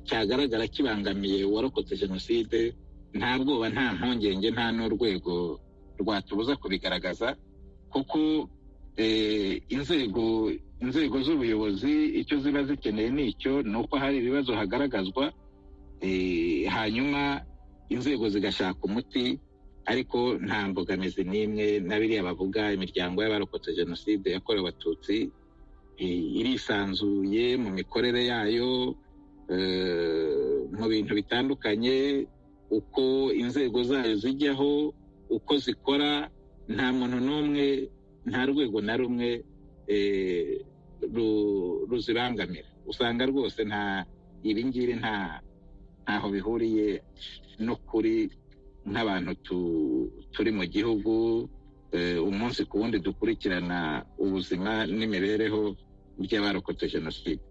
[SPEAKER 1] cyagaragara kibangamiye uwarokotse jenoside. Nta bwoba, nta mpungenge, nta n'urwego rwatubuza kubigaragaza, kuko inzego z'ubuyobozi icyo ziba zikeneye ni uko hari ibibazo hagaragazwa, hanyuma inzego zigashaka umuti. Ariko nta mbogamizi n'imwe na biriya bavuga. Imiryango y'abarokotse jenoside yakorewe abatutsi irisanzuye mu mikorere yayo, mu bintu bitandukanye, uko inzego zayo zijyaho, uko zikora. Nta muntu n'umwe, nta rwego na rumwe ruzibangamira. Usanga rwose ibi ngibi ntaho bihuriye n'ukuri nk'abantu turi mu gihugu umunsi ku wundi dukurikirana ubuzima n'imibereho by'abarokotse jenoside.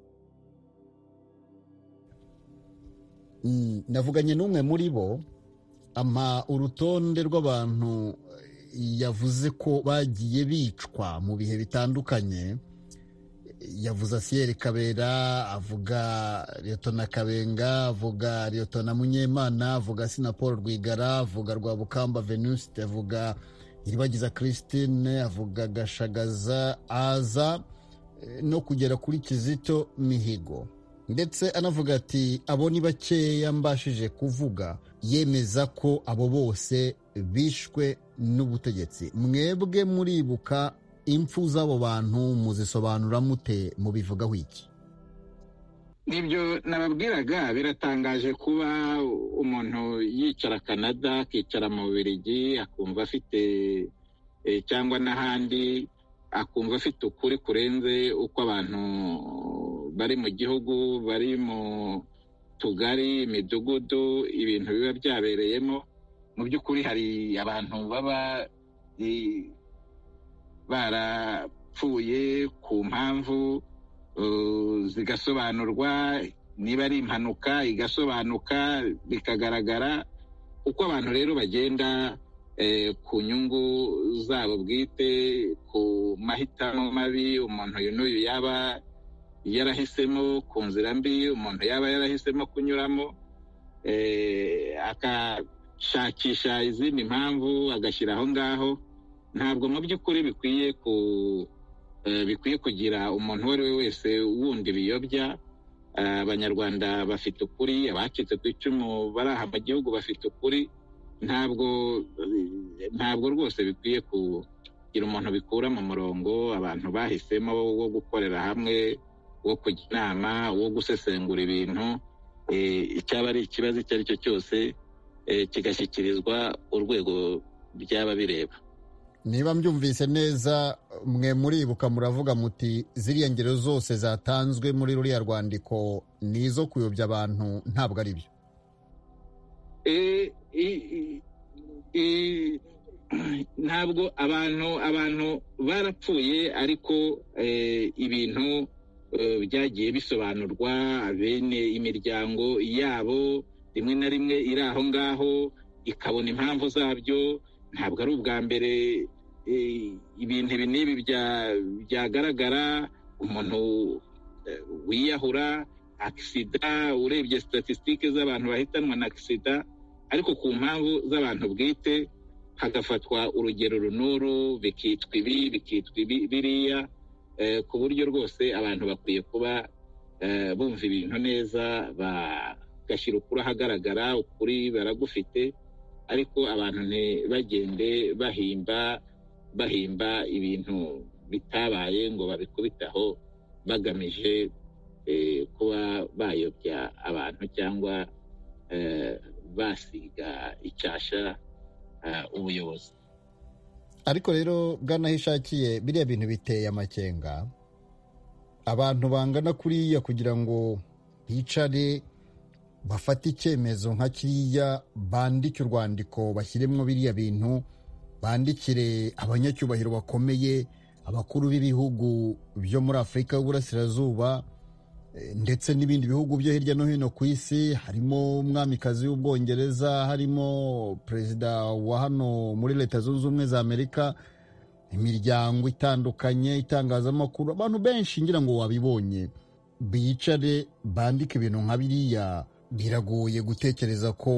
[SPEAKER 2] navuganye n'umwe muri bo ampa urutonde rw'abantu yavuze ko bagiye bicwa mu bihe bitandukanye. Yavuze Asiyeri Kabera, avuga Liyetona Kabenga, avuga Liyetona Munyemana, avuga Sinapolo Rwigara, avuga Rwabukamba Venuste, avuga Iribagiza Christine, avuga Gashagaza Aza, no kugera kuri Kizito Mihigo. Ndetse anavuga ati abo ni bakeya mbashije kuvuga, yemeza ko abo bose bishwe n'ubutegetsi. Mwebwe muribuka impfu z'abo bantu, muzisobanura mute, mubivugaho iki?
[SPEAKER 1] Nibyo nababwiraga, biratangaje kuba umuntu yicara Canada, akicara mu Bubiligi, akumva afite cyangwa n'ahandi, akumva afite ukuri kurenze uko abantu bari mu gihugu, bari mu tugari, imidugudu, ibintu biba byabereyemo. mu by'ukuri hari abantu baba barapfuye ku mpamvu zigasobanurwa, niba ari impanuka igasobanuka bikagaragara. Uko abantu rero bagenda ku nyungu zabo bwite, ku mahitamo mabi umuntu uyu n'uyu yaba yarahisemo, ku nzira mbi umuntu yaba yarahisemo kunyuramo, akashakisha izindi mpamvu agashyira aho ngaho, ntabwo mu by'ukuri bikwiye kugira umuntu uwo ari we wese wundi biyobya. Abanyarwanda bafite ukuri, abacitse ku icumu bari aha mu gihugu bafite ukuri. Ntabwo rwose bikwiye kugira umuntu bikura mu murongo abantu bahisemo wo gukorera hamwe, wo kujya inama, wo gusesengura ibintu. Icyaba ari ikibazo icyo ari cyo cyose kigashyikirizwa urwego byaba bireba.
[SPEAKER 2] Niba mbyumvise neza, mwe muribuka muravuga muti ziriya ngero zose zatanzwe muri ruriya rwandiko ni izo kuyobya abantu, ntabwo ari byo?
[SPEAKER 1] Ntabwo abantu barapfuye, ariko ibintu byagiye bisobanurwa, bene imiryango yabo rimwe na rimwe iri aho ngaho ikabona impamvu zabyo. Ntabwo ari ubwa mbere ibintu ibi n'ibi byagaragara. Umuntu wiyahura, akisida, urebye statisitike z'abantu bahitanwa na akisida, ariko ku mpamvu z'abantu bwite hagafatwa urugero runuru, bikitwa ibi bikitwa biriya, ku buryo rwose abantu bakwiye kuba bumva ibintu neza, bagashyira ukuri ahagaragara. Ukuri baragufite, ariko abantu ntibagende bahimba ibintu bitabaye ngo babikubitaho bagamije kuba bayobya abantu cyangwa basiga icyasha ubuyobozi.
[SPEAKER 2] Ariko rero bwana Hishakiye, biriya bintu biteye amakenga. Abantu bangana kuriya kugira ngo bicare bafate icyemezo nka kiriya, bandike urwandiko bashyiremo biriya bintu, bandikire abanyacyubahiro bakomeye, abakuru b'ibihugu byo muri Afurika y'Uburasirazuba ndetse n'ibindi bihugu byo hirya no hino ku isi, harimo umwamikazi w'Ubwongereza, harimo perezida wa hano muri Leta Zunze Ubumwe za Amerika, imiryango itandukanye, itangazamakuru, abantu benshi ngira ngo wabibonye, bicare bandike ibintu nka biriya. Biragoye gutekereza ko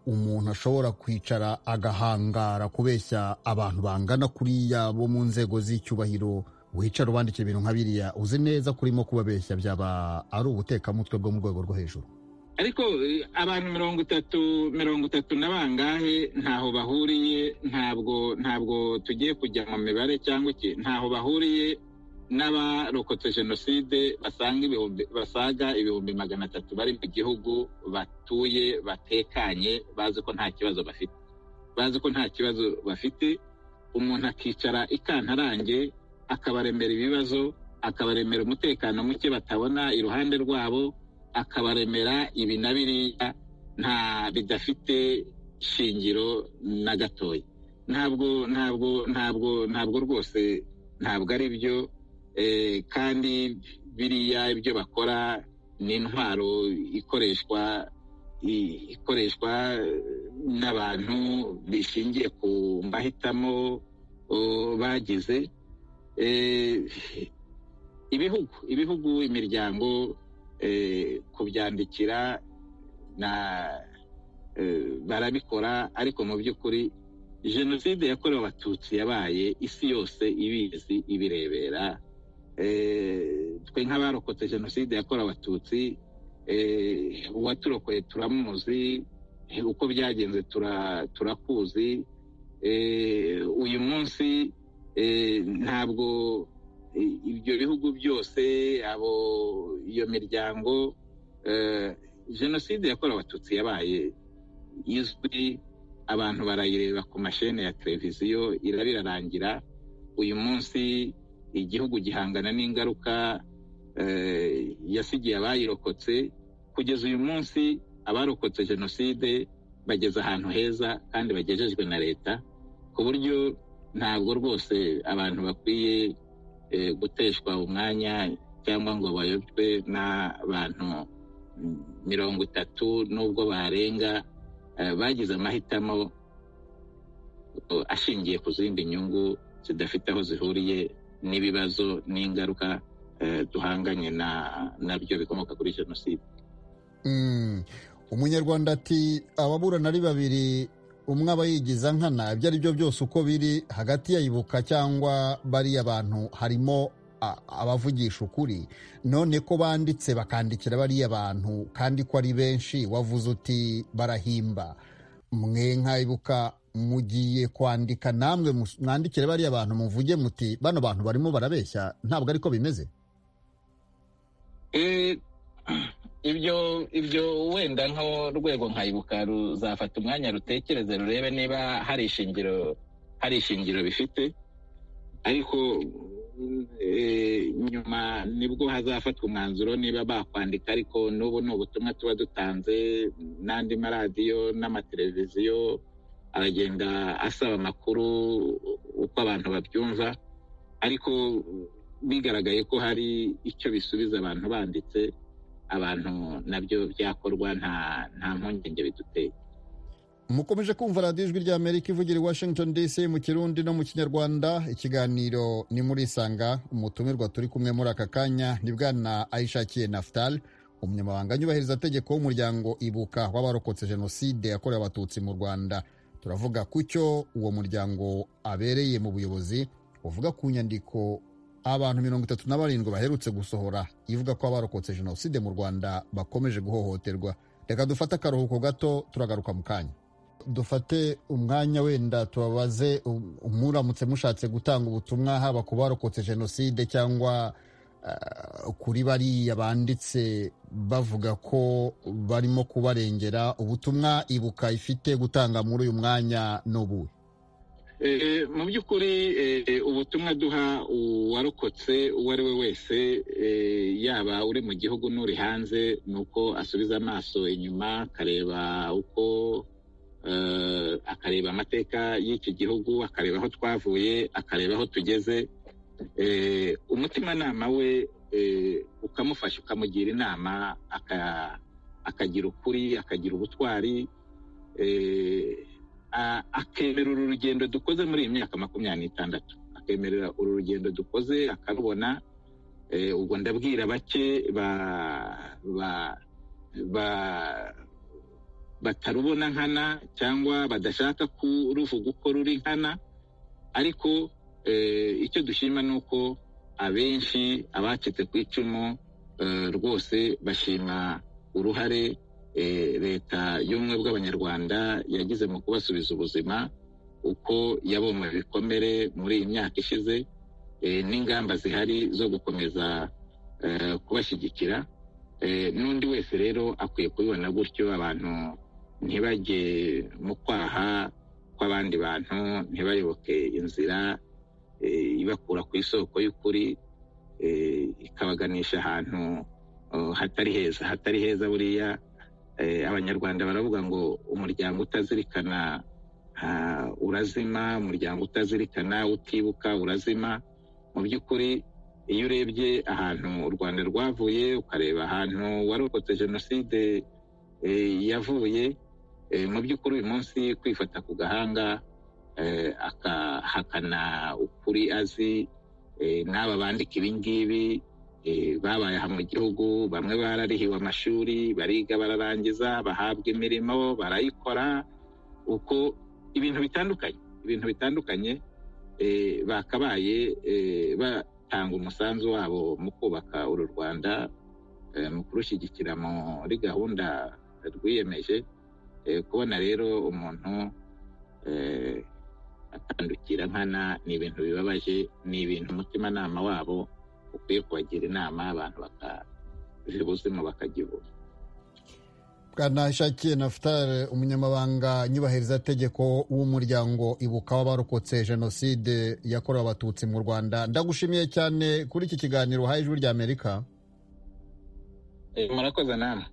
[SPEAKER 2] umuntu ashobora kwicara agahangara kubeshya abantu bangana kuriya bo mu nzego z'icyubahiro. Wicara ubandikira ibintu nka biriya, uzi neza kurimo kubabeshya, byaba ari ubutekamutwe bwo mu rwego rwo hejuru.
[SPEAKER 1] Ariko abantu mirongo itatu na bangahe ntaho bahuriye, ntabwo tugiye kujya mu mibare cyangwa iki, ntaho bahuriye n'abarokotse jenoside basaga ibihumbi 300 bari mu gihugu, batuye batekanye, bazi ko nta kibazo bafite. Umuntu akicara ikantarange akabaremera ibibazo, akabaremera umutekano muke batabona iruhande rwabo, akabaremera ibi na biriya bidafite shingiro na gatoya. Ntabwo rwose, ntabwo ari byo. Kandi biriya ibyo bakora ni intwaro ikoreshwa n'abantu bishingiye ku mahitamo bagize. Ibihugu, imiryango kubyandikira barabikora, ariko mu by'ukuri jenoside yakorewe abatutsi yabaye, isi yose ibizi ibirebera. Twe nk'abarokotse jenoside yakorewe abatutsi, uwaturokoye turamuzi, uko byagenze turakuzi. Uyu munsi ntabwo ibyo bihugu byose, iyo miryango, jenoside yakorewe abatutsi yabaye izwi, abantu barayireba ku mashene ya televiziyo, irabirarangira. Uyu munsi igihugu gihangana n'ingaruka yasigiye abayirokotse. Kugeza uyu munsi abarokotse jenoside bageze ahantu heza kandi bagejejwe na leta, ku buryo ntabwo rwose abantu bakwiye guteshwa umwanya cyangwa ngo bayobwe n'abantu 30 nubwo barenga bagize amahitamo ashingiye ku zindi nyungu zidafite aho zihuriye n'ibibazo n'ingaruka duhanganye nabyo bikomoka kuri jenoside.
[SPEAKER 2] Umunyarwanda ati ababurana ari babiri, umwe aba yigiza nkana. Ibyo ari byo byose uko biri hagati ya Ibuka cyangwa bariya bantu harimo abavugisha ukuri. None ko banditse bakandikira bariya bantu kandi ko ari benshi, wavuze uti barahimba, mwe nka Ibuka mugiye kwandika namwe mwandikire bariya bantu muvuge muti bano bantu barimo barabeshya, ntabwo ariko bimeze?
[SPEAKER 1] Ibyo wenda nko rwego nka Ibuka ruzafata umwanya rutekereze rurebe niba hari ishingiro bifite, ariko nyuma nibwo hazafatwa umwanzuro niba bakwandika. Ariko n'ubu ni ubutumwa tuba dutanze, n'andi maradiyo n'amateleviziyo aragenda asaba amakuru uko abantu babyumva, ariko bigaragaye ko hari icyo bisubiza abantu banditse, abantu nabyo byakorwa, nta mpungenge biduteye.
[SPEAKER 2] Mukomeje kumva radiyo Ijwi ry'Amerika ivugira i Washington DC mu Kirundi no mu Kinyarwanda. Ikiganiro ni muri Isanga. Umutumirwa turi kumwe muri aka kanya ni Bwana Aishakiye Naphtal, umunyamabanga nyubahirizategeko w'umuryango Ibuka w'abarokotse jenoside yakorewe abatutsi mu Rwanda. Turavuga ku cyo uwo muryango abereye mu buyobozi, uvuga ku nyandiko abantu 37 baherutse gusohora ivuga ko abarokotse jenoside mu Rwanda bakomeje guhohoterwa. Reka dufate akaruhuko gato, turagaruka mu kanya. Dufate umwanya wenda tubabaze, muramutse mushatse gutanga ubutumwa haba ku barokotse jenoside cyangwa kuri bariya banditse bavuga ko barimo kubarengera, ubutumwa Ibuka ifite gutanga muri uyu mwanya n'ubu?
[SPEAKER 1] Mu by'ukuri ubutumwa duha uwarokotse uwo ari we wese, yaba uri mu gihugu n'uri hanze, ni uko asubiza amaso inyuma akareba amateka y'iki gihugu, akareba aho twavuye, akareba aho tugeze. Umutimanama we ukamufasha, ukamugira inama, akagira ukuri, akagira ubutwari, akemera uru rugendo dukoze muri iyi myaka 26, akemerera uru rugendo dukoze akarubona. Ubwo ndabwira bake batarubona nkana cyangwa badashaka kuruvuga uko ruri nkana, ariko icyo dushima ni uko abenshi abacitse ku icumu rwose bashima uruhare leta y'ubumwe bw'abanyarwanda yagize mu kubasubiza ubuzima, uko yabomwe ibikomere muri iyi myaka ishize, n'ingamba zihari zo gukomeza kubashyigikira. N'undi wese rero akwiye kubibona gutyo, abantu ntibajye mu kwaha kw'abandi bantu, ntibayoboke inzira ibakura ku isoko y'ukuri, ikabaganisha ahantu hatari heza. Buriya abanyarwanda baravuga ngo umuryango utazirikana urazima, umuryango utazirikana utibuka urazima. Mu by'ukuri iyo urebye ahantu u Rwanda rwavuye, ukareba ahantu warokotse jenoside yavuye, mu by'ukuri uyu munsi kwifata ku gahanga akahakana ukuri azi, n'aba bandika ibingibi babaye aha mu gihugu, bamwe bararihiwe amashuri, bariga bararangiza, bahabwa imirimo barayikora, uko ibintu bitandukanye bakabaye batanga umusanzu wabo mu kubaka uru Rwanda, mu kurushyigikira muri gahunda rwiyemeje. Kubona rero umuntu atandukira nkana ni ibintu bibabaje, ni ibintu umutimanama wabo ukwiye kubagira inama, abantu bakagira ubuzima bakagira.
[SPEAKER 2] Bwana Aishakiye Naphtal, umunyamabanga nyubahirizategeko w'umuryango Ibuka w'abarokotse jenoside yakorewe abatutsi mu Rwanda, ndagushimiye cyane kuri iki kiganiro uhaye Ijwi ry'Amerika.
[SPEAKER 1] Murakoze namwe.